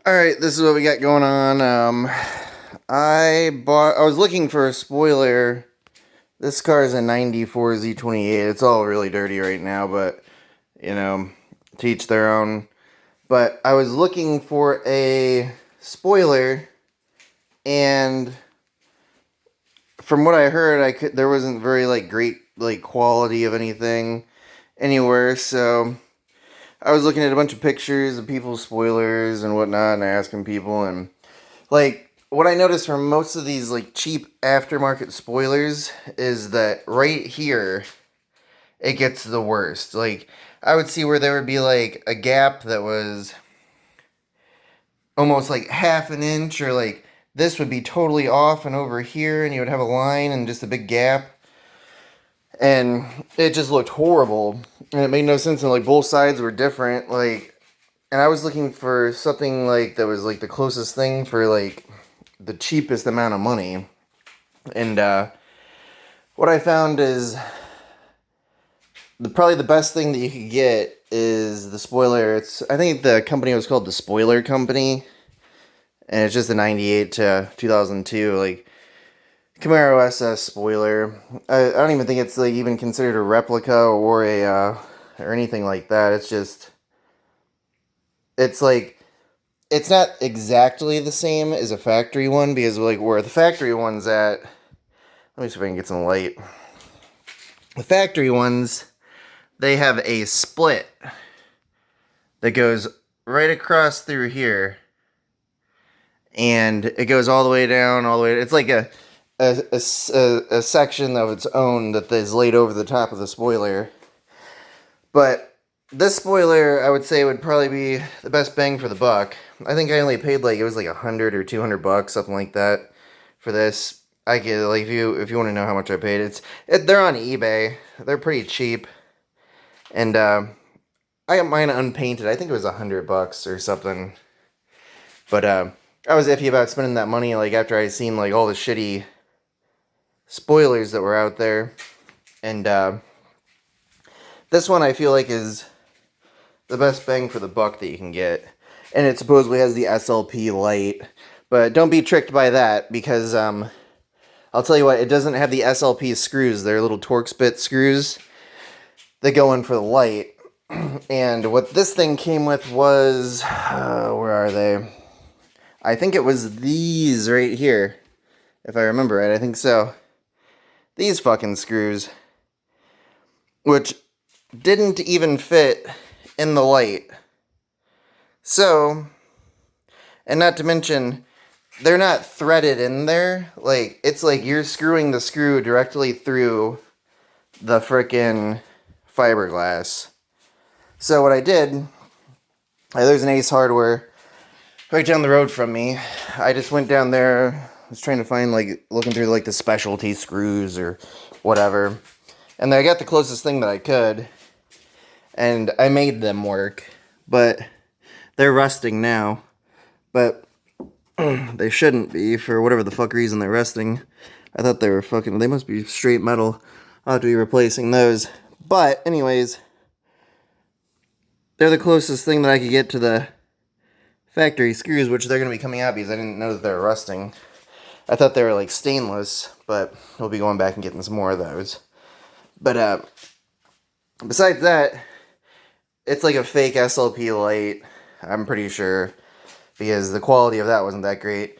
Alright, this is what we got going on. I was looking for a spoiler. This car is a 94 Z28. It's all really dirty right now, but, to each their own. But I was looking for a spoiler, and from what I heard, there wasn't very, great, quality of anything anywhere, so I was looking at a bunch of pictures of people's spoilers and whatnot and asking people, and what I noticed from most of these cheap aftermarket spoilers is that right here it gets the worst. I would see where there would be a gap that was almost half an inch, or this would be totally off and over here, and you would have a line and just a big gap. And it just looked horrible, and it made no sense, and both sides were different, and I was looking for something that was the closest thing for the cheapest amount of money. And what I found is probably the best thing that you could get is the spoiler. I think the company was called The Spoiler Company, and it's just a 98 to 2002 Camaro SS spoiler. I don't even think it's even considered a replica or a or anything like that. It's not exactly the same as a factory one, because where the factory one's at, let me see if I can get some light. The factory ones, they have a split that goes right across through here, and it goes all the way down, all the way. It's like a section of its own that is laid over the top of the spoiler. But this spoiler, I would say, would probably be the best bang for the buck. I think I only paid it was $100 or $200, something like that, for this. I get if you want to know how much I paid, they're on eBay. They're pretty cheap, and I got mine unpainted. I think it was $100 or something. But I was iffy about spending that money after I seen all the shitty spoilers that were out there, and this one I feel is the best bang for the buck that you can get, and it supposedly has the SLP light, but don't be tricked by that, because I'll tell you what, it doesn't have the SLP screws. They're little Torx bit screws that go in for the light. And what this thing came with was, where are they? I think it was these right here, if I remember right. I think so. These fucking screws, which didn't even fit in the light. So, and not to mention, they're not threaded in there. It's you're screwing the screw directly through the frickin' fiberglass. So what I did, there's an Ace Hardware right down the road from me. I just went down there, was trying to find, looking through, the specialty screws or whatever. And I got the closest thing that I could, and I made them work. But they're rusting now. But they shouldn't be, for whatever the fuck reason they're rusting. I thought they were they must be straight metal. I'll have to be replacing those. But, anyways, they're the closest thing that I could get to the factory screws, which they're going to be coming out, because I didn't know that they were rusting. I thought they were stainless, but we'll be going back and getting some more of those. But besides that, it's a fake SLP light, I'm pretty sure, because the quality of that wasn't that great.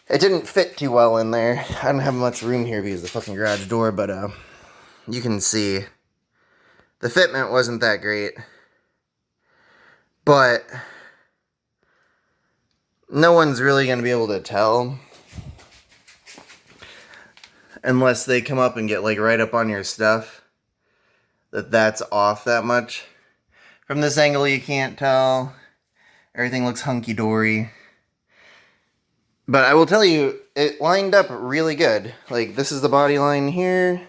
It didn't fit too well in there. I don't have much room here because of the fucking garage door, but you can see the fitment wasn't that great. But no one's really going to be able to tell unless they come up and get right up on your stuff that that's off that much. From this angle you can't tell. Everything looks hunky-dory. But I will tell you, it lined up really good. This is the body line here.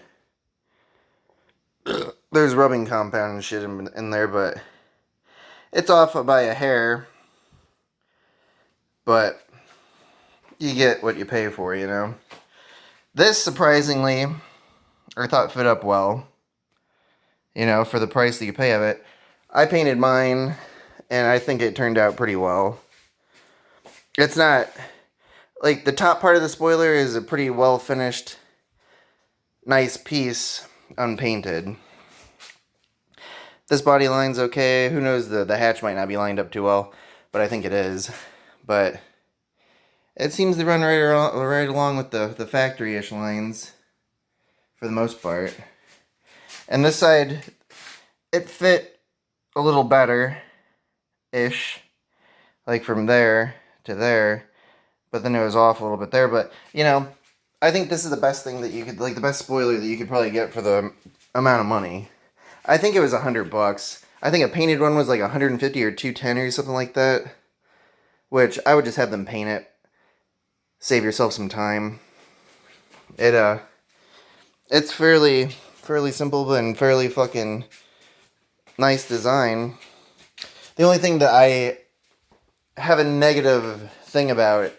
There's rubbing compound and shit in there, but it's off by a hair. But you get what you pay for, This, surprisingly, I thought fit up well. For the price that you pay of it. I painted mine, and I think it turned out pretty well. it's not, like, the top part of the spoiler is a pretty well finished, nice piece, unpainted. This body line's okay. Who knows, the hatch might not be lined up too well, but I think it is. But it seems to run right along with the factory-ish lines for the most part. And this side, it fit a little better-ish, like from there to there, but then it was off a little bit there. But, you know, I think this is the best thing that you could, like, the best spoiler that you could probably get for the amount of money. I think it was $100. I think a painted one was like 150 or 210 or something like that. Which I would just have them paint it. Save yourself some time. It's fairly simple and fairly fucking nice design. The only thing that I have a negative thing about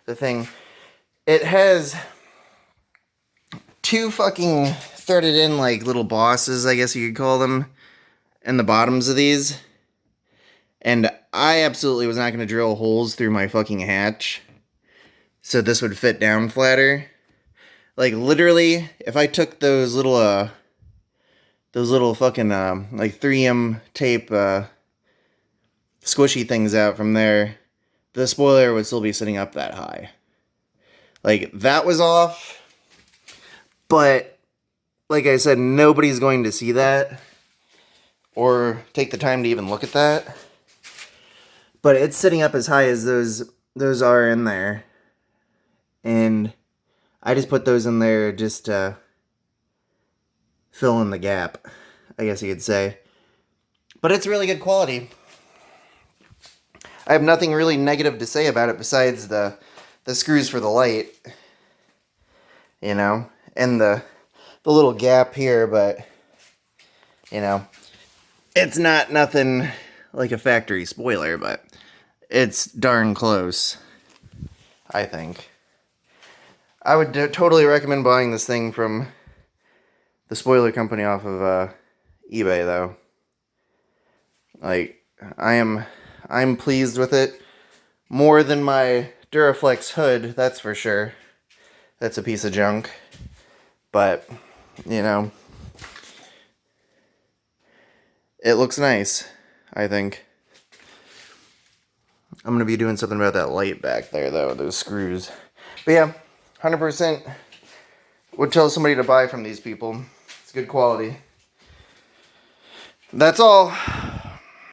it has two fucking threaded in, like, little bosses, I guess you could call them, in the bottoms of these. And I absolutely was not going to drill holes through my fucking hatch so this would fit down flatter. Like, literally, if I took those little fucking, like, 3M tape, squishy things out from there, the spoiler would still be sitting up that high. Like, that was off, but like I said, nobody's going to see that or take the time to even look at that. But it's sitting up as high as those are in there. And I just put those in there just to fill in the gap, I guess you could say. But it's really good quality. I have nothing really negative to say about it besides the screws for the light. You know, and the little gap here, but, you know, it's not nothing like a factory spoiler, but it's darn close, I think. I would totally recommend buying this thing from the spoiler company off of eBay, though. Like, I'm pleased with it more than my Duraflex hood, that's for sure. That's a piece of junk. But, you know, it looks nice, I think. I'm going to be doing something about that light back there, though, those screws. But yeah, 100% would tell somebody to buy from these people. It's good quality. That's all.